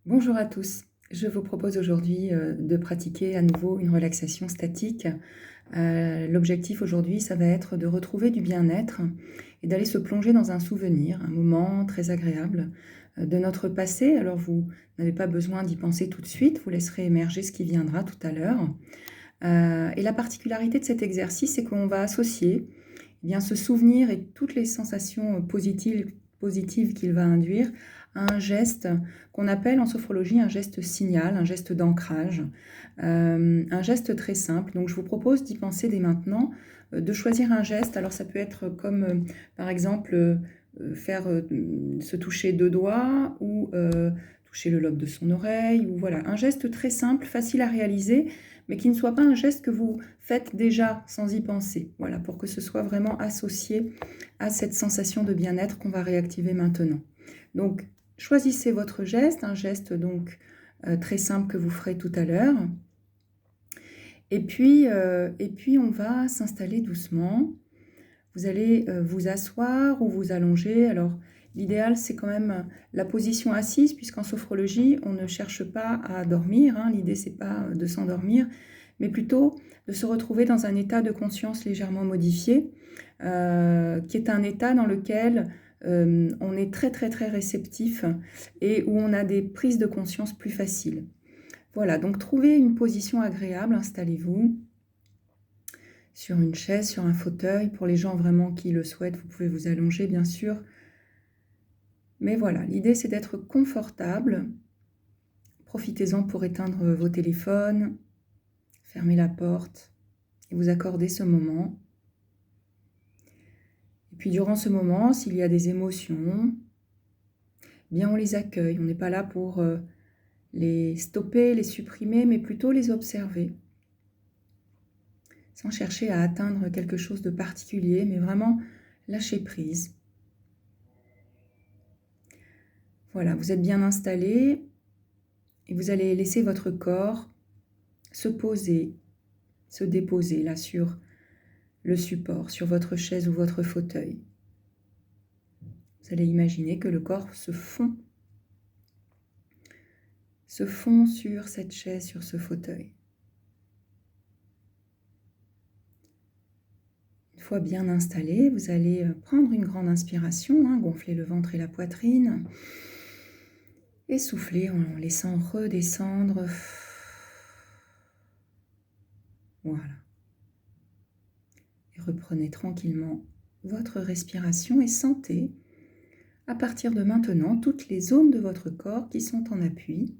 Bonjour à tous. Je vous propose aujourd'hui de pratiquer à nouveau une relaxation statique. L'objectif aujourd'hui, ça va être de retrouver du bien-être et d'aller se plonger dans un souvenir, un moment très agréable de notre passé. Alors vous n'avez pas besoin d'y penser tout de suite, vous laisserez émerger ce qui viendra tout à l'heure. Et la particularité de cet exercice, c'est qu'on va associer bien ce souvenir et toutes les sensations positives qu'il va induire à un geste qu'on appelle en sophrologie un geste signal, un geste d'ancrage, un geste très simple. Donc je vous propose d'y penser dès maintenant, de choisir un geste. Alors ça peut être comme par exemple se toucher deux doigts ou toucher le lobe de son oreille, ou voilà, un geste très simple, facile à réaliser, mais qui ne soit pas un geste que vous faites déjà sans y penser. Voilà, pour que ce soit vraiment associé à cette sensation de bien-être qu'on va réactiver maintenant. Donc, choisissez votre geste, un geste donc très simple que vous ferez tout à l'heure. Et puis, on va s'installer doucement. Vous allez vous asseoir ou vous allonger. Alors, l'idéal, c'est quand même la position assise, puisqu'en sophrologie, on ne cherche pas à dormir. L'idée, c'est pas de s'endormir, mais plutôt de se retrouver dans un état de conscience légèrement modifié, qui est un état dans lequel on est très, très, très réceptif et où on a des prises de conscience plus faciles. Voilà, donc trouvez une position agréable, installez-vous sur une chaise, sur un fauteuil. Pour les gens vraiment qui le souhaitent, vous pouvez vous allonger, bien sûr. Mais voilà, l'idée, c'est d'être confortable. Profitez-en pour éteindre vos téléphones, fermer la porte et vous accorder ce moment. Et puis, durant ce moment, s'il y a des émotions, bien on les accueille. On n'est pas là pour les stopper, les supprimer, mais plutôt les observer. Sans chercher à atteindre quelque chose de particulier, mais vraiment lâcher prise. Voilà, vous êtes bien installé et vous allez laisser votre corps se poser, se déposer là sur le support, sur votre chaise ou votre fauteuil. Vous allez imaginer que le corps se fond sur cette chaise, sur ce fauteuil. Une fois bien installé, vous allez prendre une grande inspiration, gonfler le ventre et la poitrine, et souffler en laissant redescendre. Voilà. Et reprenez tranquillement votre respiration et sentez, à partir de maintenant, toutes les zones de votre corps qui sont en appui.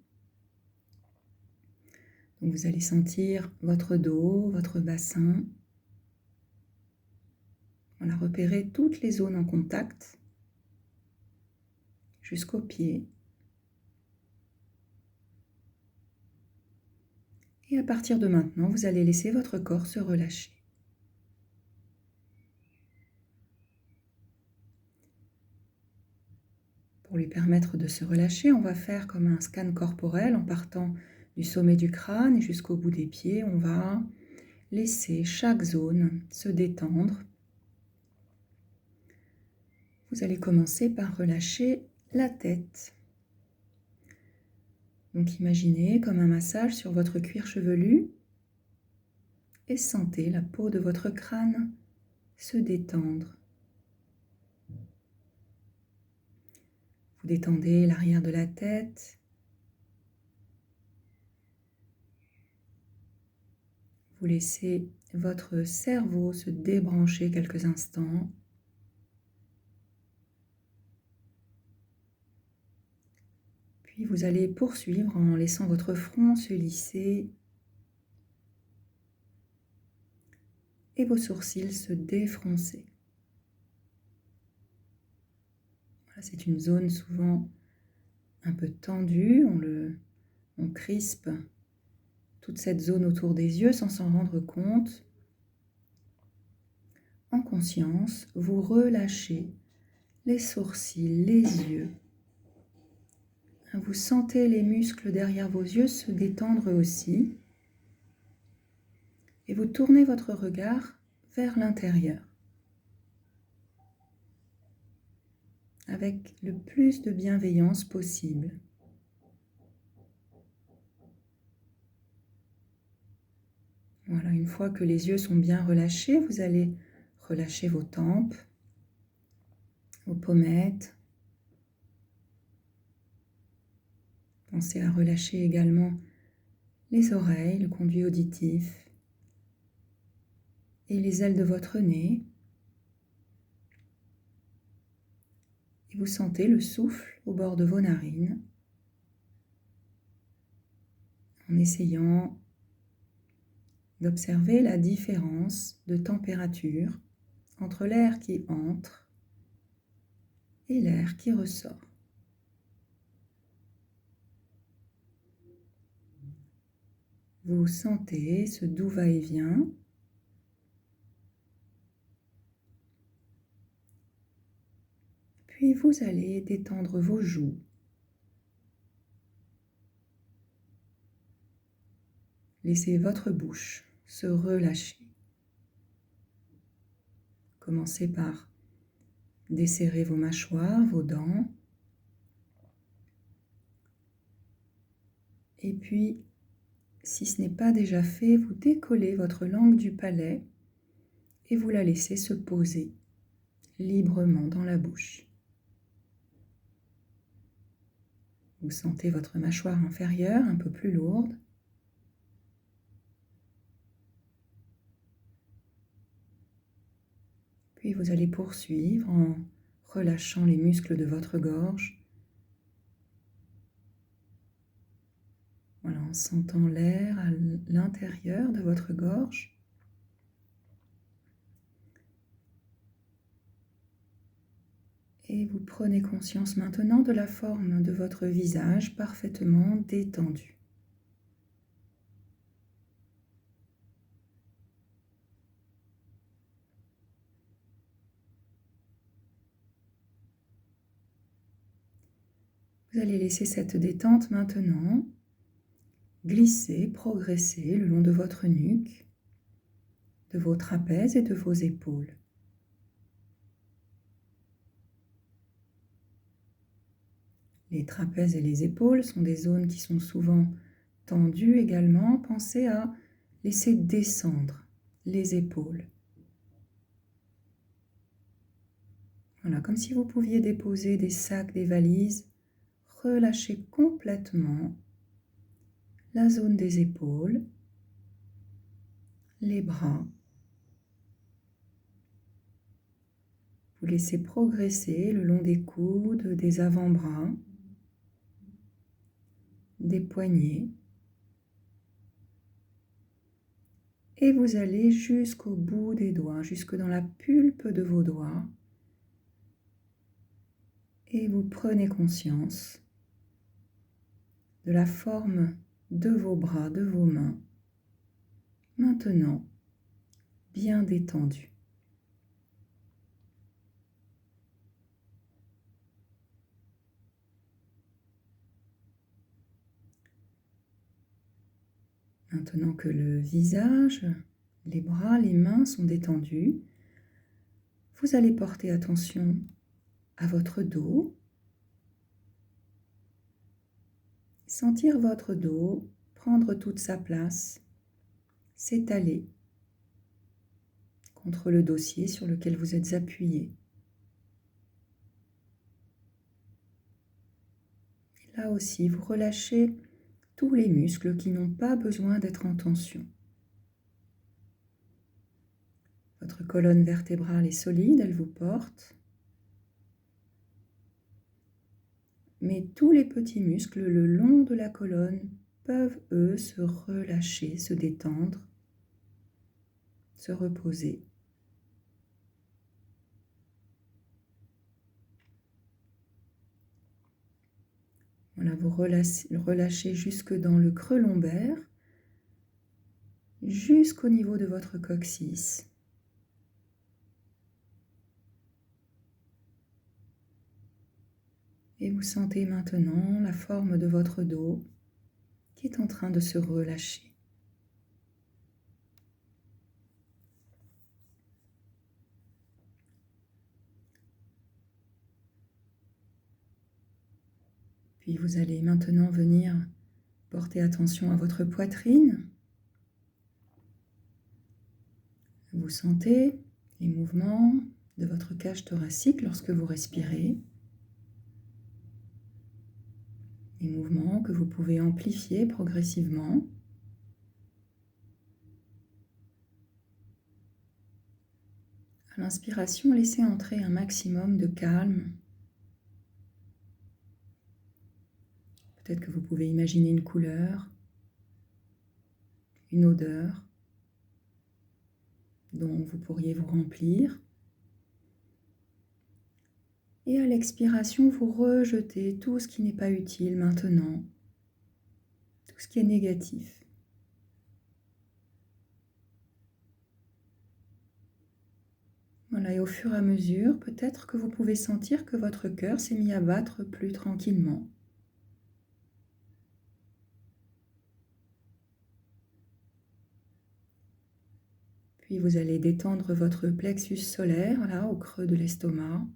Donc vous allez sentir votre dos, votre bassin. Voilà, repérez toutes les zones en contact jusqu'aux pieds. Et à partir de maintenant, vous allez laisser votre corps se relâcher. Pour lui permettre de se relâcher, on va faire comme un scan corporel en partant du sommet du crâne et jusqu'au bout des pieds. On va laisser chaque zone se détendre. Vous allez commencer par relâcher la tête. Donc imaginez comme un massage sur votre cuir chevelu et sentez la peau de votre crâne se détendre. Vous détendez l'arrière de la tête. Vous laissez votre cerveau se débrancher quelques instants. Puis vous allez poursuivre en laissant votre front se lisser et vos sourcils se défroncer. Voilà, c'est une zone souvent un peu tendue. On crispe toute cette zone autour des yeux sans s'en rendre compte. En conscience, vous relâchez les sourcils, les yeux. Vous sentez les muscles derrière vos yeux se détendre aussi. Et vous tournez votre regard vers l'intérieur. Avec le plus de bienveillance possible. Voilà, une fois que les yeux sont bien relâchés, vous allez relâcher vos tempes, vos pommettes. Pensez à relâcher également les oreilles, le conduit auditif et les ailes de votre nez. Et vous sentez le souffle au bord de vos narines en essayant d'observer la différence de température entre l'air qui entre et l'air qui ressort. Vous sentez ce doux va-et-vient. Puis vous allez détendre vos joues. Laissez votre bouche se relâcher. Commencez par desserrer vos mâchoires, vos dents. Et puis, si ce n'est pas déjà fait, vous décollez votre langue du palais et vous la laissez se poser librement dans la bouche. Vous sentez votre mâchoire inférieure un peu plus lourde. Puis vous allez poursuivre en relâchant les muscles de votre gorge. Voilà, en sentant l'air à l'intérieur de votre gorge. Et vous prenez conscience maintenant de la forme de votre visage parfaitement détendu. Vous allez laisser cette détente maintenant glisser, progresser le long de votre nuque, de vos trapèzes et de vos épaules. Les trapèzes et les épaules sont des zones qui sont souvent tendues également. Pensez à laisser descendre les épaules. Voilà, comme si vous pouviez déposer des sacs, des valises. Relâchez complètement la zone des épaules, les bras. Vous laissez progresser le long des coudes, des avant-bras, des poignets. Et vous allez jusqu'au bout des doigts, jusque dans la pulpe de vos doigts. Et vous prenez conscience de la forme de vos bras, de vos mains. Maintenant, bien détendus. Maintenant que le visage, les bras, les mains sont détendus, vous allez porter attention à votre dos. Sentir votre dos prendre toute sa place, s'étaler contre le dossier sur lequel vous êtes appuyé. Et là aussi, vous relâchez tous les muscles qui n'ont pas besoin d'être en tension. Votre colonne vertébrale est solide, elle vous porte. Mais tous les petits muscles le long de la colonne peuvent, eux, se relâcher, se détendre, se reposer. Voilà, vous relâchez jusque dans le creux lombaire, jusqu'au niveau de votre coccyx. Et vous sentez maintenant la forme de votre dos qui est en train de se relâcher. Puis vous allez maintenant venir porter attention à votre poitrine. Vous sentez les mouvements de votre cage thoracique lorsque vous respirez. Des mouvements que vous pouvez amplifier progressivement. À l'inspiration, laissez entrer un maximum de calme. Peut-être que vous pouvez imaginer une couleur, une odeur dont vous pourriez vous remplir. Et à l'expiration, vous rejetez tout ce qui n'est pas utile maintenant, tout ce qui est négatif. Voilà, et au fur et à mesure, peut-être que vous pouvez sentir que votre cœur s'est mis à battre plus tranquillement. Puis vous allez détendre votre plexus solaire, là, au creux de l'estomac.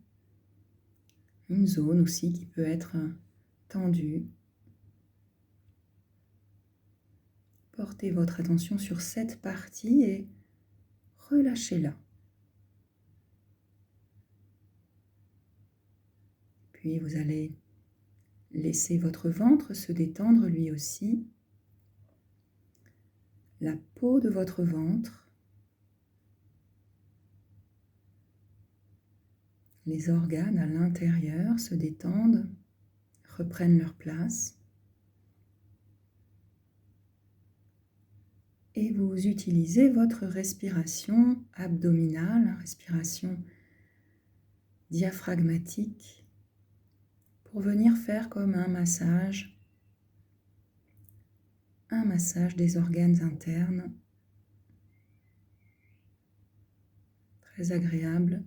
Une zone aussi qui peut être tendue. Portez votre attention sur cette partie et relâchez-la. Puis vous allez laisser votre ventre se détendre lui aussi. La peau de votre ventre. Les organes à l'intérieur se détendent, reprennent leur place. Et vous utilisez votre respiration abdominale, respiration diaphragmatique, pour venir faire comme un massage des organes internes, très agréable.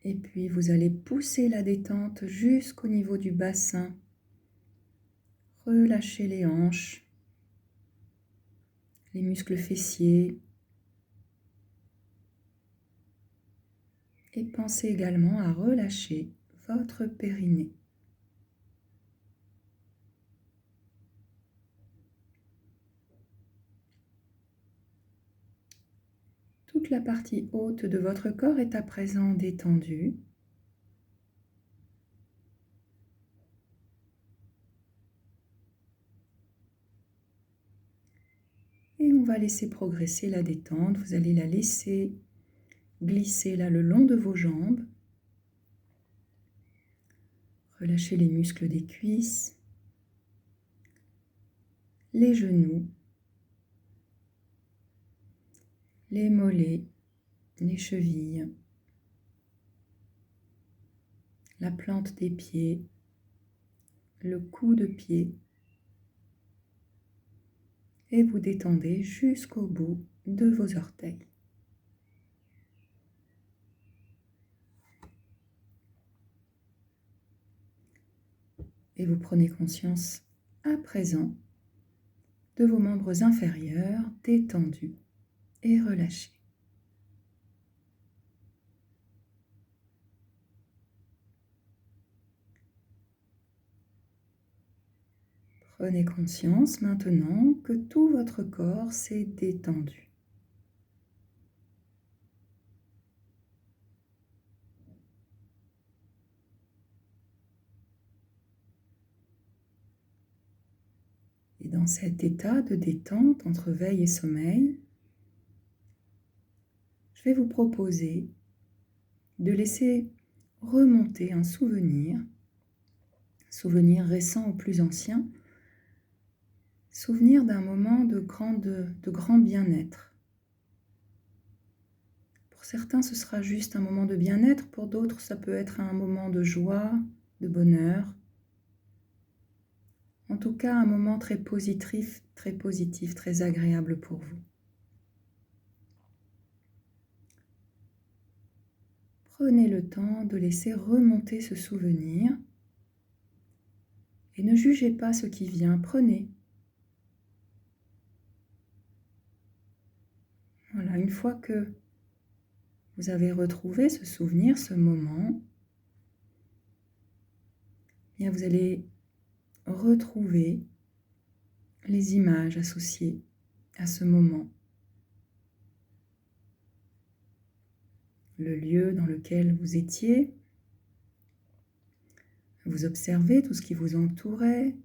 Et puis vous allez pousser la détente jusqu'au niveau du bassin. Relâchez les hanches, les muscles fessiers. Et pensez également à relâcher votre périnée. Toute la partie haute de votre corps est à présent détendue. Et on va laisser progresser la détente. Vous allez la laisser glisser là le long de vos jambes. Relâchez les muscles des cuisses, les genoux, les mollets, les chevilles, la plante des pieds, le cou de pied. Et vous détendez jusqu'au bout de vos orteils. Et vous prenez conscience à présent de vos membres inférieurs détendus et relâchés. Prenez conscience maintenant que tout votre corps s'est détendu. Et dans cet état de détente entre veille et sommeil, je vais vous proposer de laisser remonter un souvenir récent ou plus ancien, souvenir d'un moment de grand bien-être. Pour certains, ce sera juste un moment de bien-être, pour d'autres, ça peut être un moment de joie, de bonheur. En tout cas, un moment très positif, très agréable pour vous. Prenez le temps de laisser remonter ce souvenir et ne jugez pas ce qui vient, prenez. Voilà, une fois que vous avez retrouvé ce souvenir, ce moment, bien vous allez retrouver les images associées à ce moment, le lieu dans lequel vous étiez. Vous observez tout ce qui vous entourait,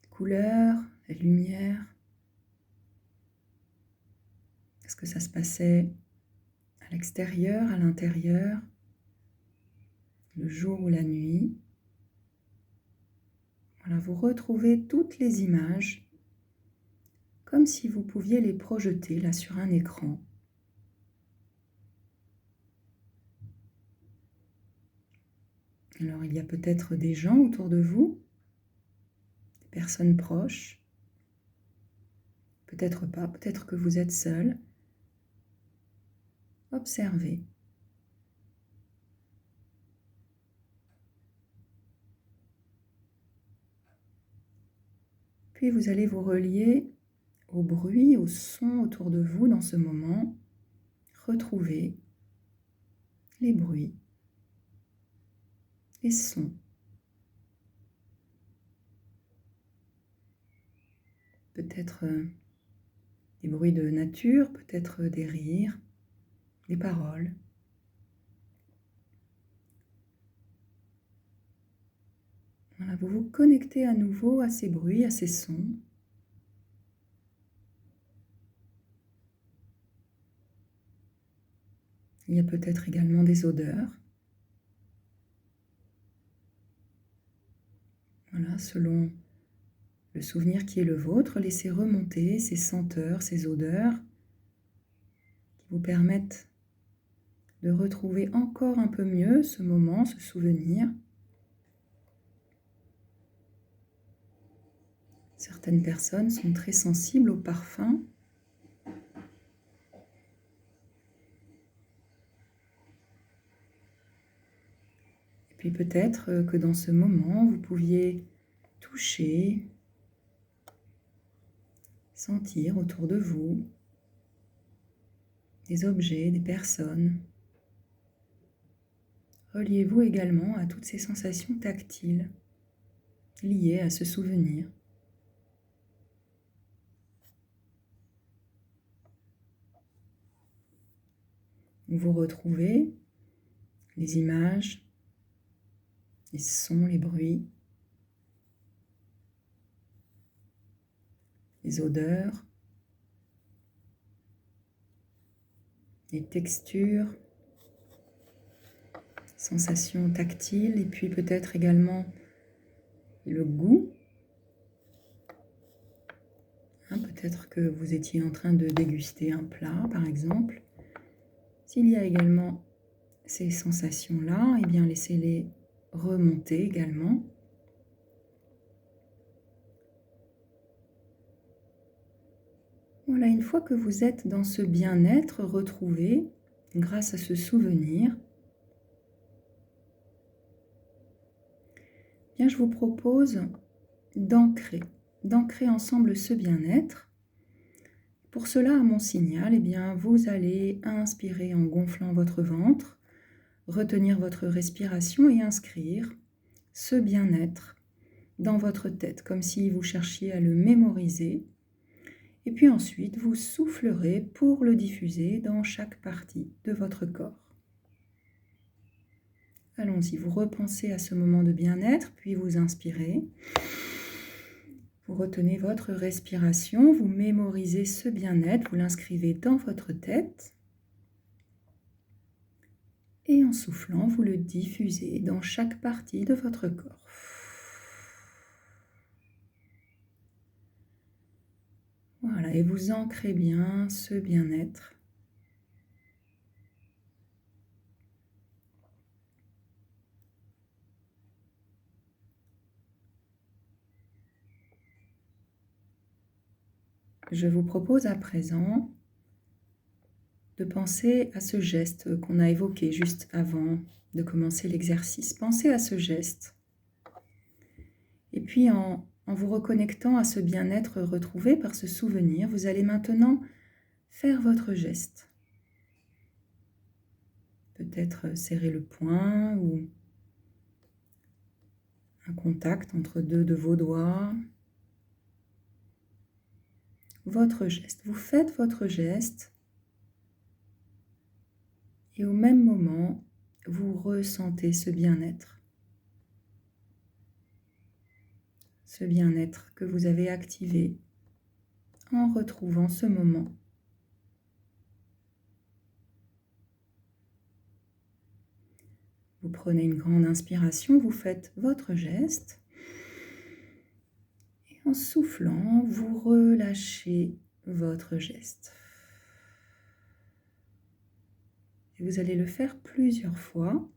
les couleurs, les lumières. Est-ce que ça se passait à l'extérieur, à l'intérieur, le jour ou la nuit? Voilà, vous retrouvez toutes les images comme si vous pouviez les projeter là sur un écran. Alors il y a peut-être des gens autour de vous, des personnes proches, peut-être pas, peut-être que vous êtes seul. Observez. Puis vous allez vous relier au bruit, au son autour de vous dans ce moment. Retrouvez les bruits, les sons. Peut-être des bruits de nature, peut-être des rires, des paroles. Voilà, vous vous connectez à nouveau à ces bruits, à ces sons. Il y a peut-être également des odeurs. Voilà, selon le souvenir qui est le vôtre, laissez remonter ces senteurs, ces odeurs qui vous permettent de retrouver encore un peu mieux ce moment, ce souvenir. Certaines personnes sont très sensibles aux parfums. Et puis peut-être que dans ce moment, vous pouviez toucher, sentir autour de vous des objets, des personnes. Reliez-vous également à toutes ces sensations tactiles liées à ce souvenir. Vous retrouvez les images, les sons, les bruits, les odeurs, les textures, sensations tactiles et puis peut-être également le goût. Peut-être que vous étiez en train de déguster un plat, par exemple. S'il y a également ces sensations-là, eh bien laissez-les remonter également. Voilà, une fois que vous êtes dans ce bien-être retrouvé grâce à ce souvenir, bien je vous propose d'ancrer ensemble ce bien-être. Pour cela, à mon signal, eh bien, vous allez inspirer en gonflant votre ventre, retenir votre respiration et inscrire ce bien-être dans votre tête, comme si vous cherchiez à le mémoriser. Et puis ensuite, vous soufflerez pour le diffuser dans chaque partie de votre corps. Allons-y, vous repensez à ce moment de bien-être, puis vous inspirez. Vous retenez votre respiration, vous mémorisez ce bien-être, vous l'inscrivez dans votre tête. Et en soufflant, vous le diffusez dans chaque partie de votre corps. Voilà, et vous ancrez bien ce bien-être. Je vous propose à présent de penser à ce geste qu'on a évoqué juste avant de commencer l'exercice. Pensez à ce geste. Et puis en vous reconnectant à ce bien-être retrouvé par ce souvenir, vous allez maintenant faire votre geste. Peut-être serrer le poing ou un contact entre deux de vos doigts. votre geste. Vous faites votre geste et au même moment, vous ressentez ce bien-être. Ce bien-être que vous avez activé en retrouvant ce moment. Vous prenez une grande inspiration, vous faites votre geste. Et en soufflant, vous relâchez votre geste. Et vous allez le faire plusieurs fois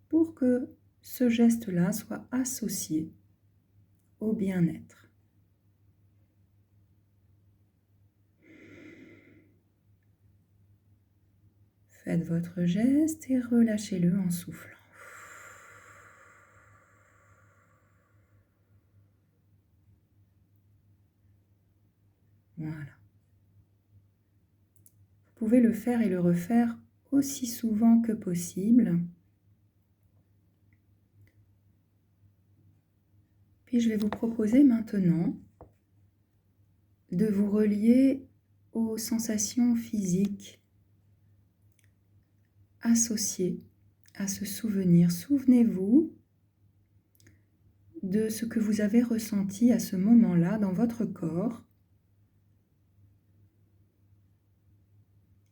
pour que ce geste-là soit associé au bien-être. Faites votre geste et relâchez-le en soufflant. Voilà. Vous pouvez le faire et le refaire aussi souvent que possible. Puis je vais vous proposer maintenant de vous relier aux sensations physiques associées à ce souvenir. Souvenez-vous de ce que vous avez ressenti à ce moment-là dans votre corps.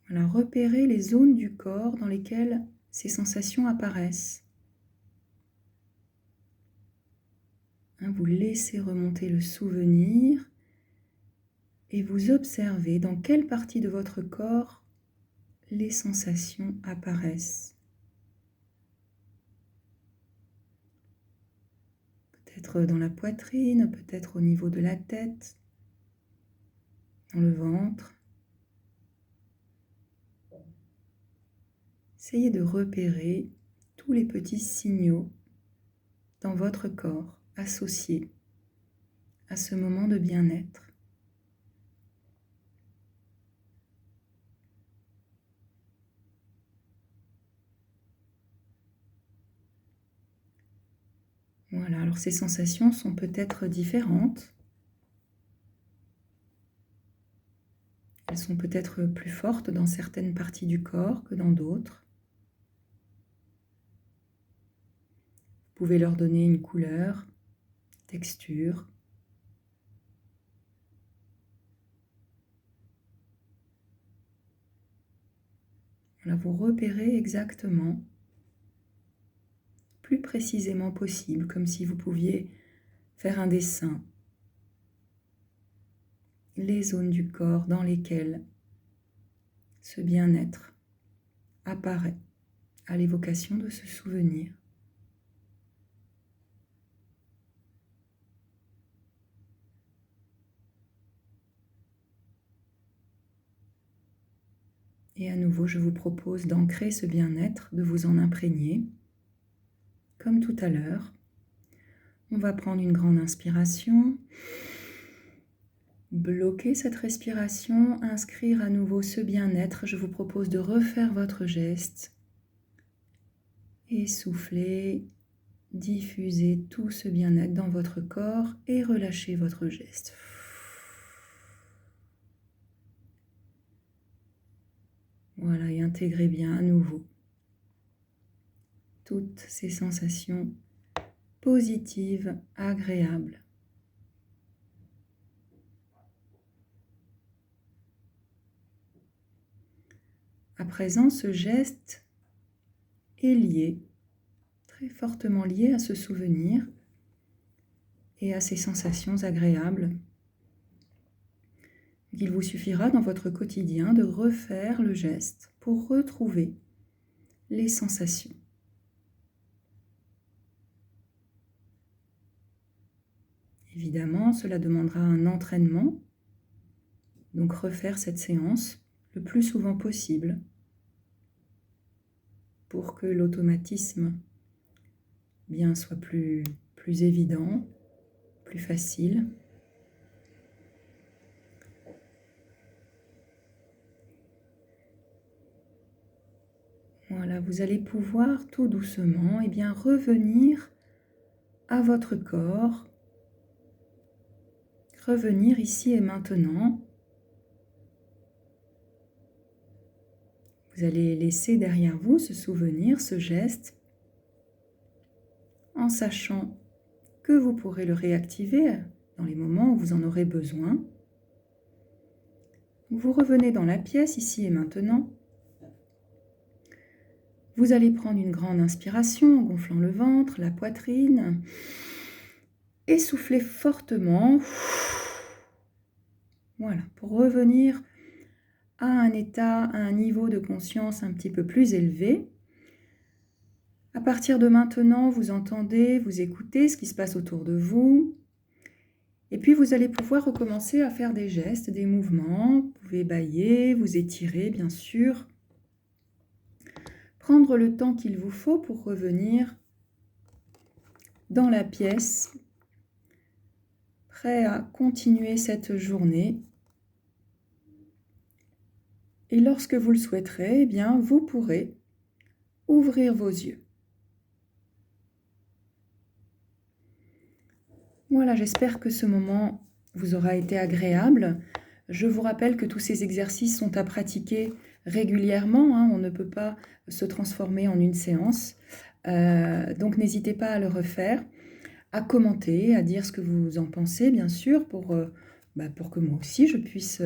Voilà, repérez les zones du corps dans lesquelles ces sensations apparaissent. Vous laissez remonter le souvenir et vous observez dans quelle partie de votre corps les sensations apparaissent. Peut-être dans la poitrine, peut-être au niveau de la tête, dans le ventre. Essayez de repérer tous les petits signaux dans votre corps associés à ce moment de bien-être. Voilà, alors ces sensations sont peut-être différentes. Elles sont peut-être plus fortes dans certaines parties du corps que dans d'autres. Vous pouvez leur donner une couleur, texture. Voilà, vous repérez exactement, plus précisément possible, comme si vous pouviez faire un dessin, les zones du corps dans lesquelles ce bien-être apparaît à l'évocation de ce souvenir. Et à nouveau, je vous propose d'ancrer ce bien-être, de vous en imprégner. Comme tout à l'heure, on va prendre une grande inspiration, bloquer cette respiration, inscrire à nouveau ce bien-être. Je vous propose de refaire votre geste et souffler, diffuser tout ce bien-être dans votre corps et relâcher votre geste. Voilà, et intégrez bien à nouveau toutes ces sensations positives, agréables. À présent, ce geste est lié, très fortement lié à ce souvenir et à ces sensations agréables. Il vous suffira dans votre quotidien de refaire le geste pour retrouver les sensations. Évidemment, cela demandera un entraînement, donc refaire cette séance le plus souvent possible pour que l'automatisme soit plus évident, plus facile. Voilà, vous allez pouvoir tout doucement revenir à votre corps revenir ici et maintenant. Vous allez laisser derrière vous ce souvenir, ce geste, en sachant que vous pourrez le réactiver dans les moments où vous en aurez besoin. Vous revenez dans la pièce ici et maintenant. Vous allez prendre une grande inspiration en gonflant le ventre, la poitrine, et souffler fortement. Voilà, pour revenir à un état, à un niveau de conscience un petit peu plus élevé. À partir de maintenant, vous entendez, vous écoutez ce qui se passe autour de vous. Et puis, vous allez pouvoir recommencer à faire des gestes, des mouvements. Vous pouvez bâiller, vous étirer, bien sûr. Prendre le temps qu'il vous faut pour revenir dans la pièce, prêt à continuer cette journée. Et lorsque vous le souhaiterez, eh bien, vous pourrez ouvrir vos yeux. Voilà, j'espère que ce moment vous aura été agréable. Je vous rappelle que tous ces exercices sont à pratiquer régulièrement. On ne peut pas se transformer en une séance. Donc n'hésitez pas à le refaire, à commenter, à dire ce que vous en pensez, bien sûr, pour que moi aussi je puisse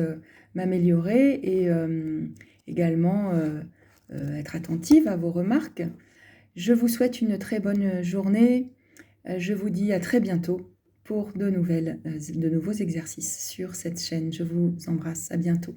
m'améliorer et également être attentive à vos remarques. Je vous souhaite une très bonne journée. Je vous dis à très bientôt pour de nouveaux exercices sur cette chaîne. Je vous embrasse. À bientôt.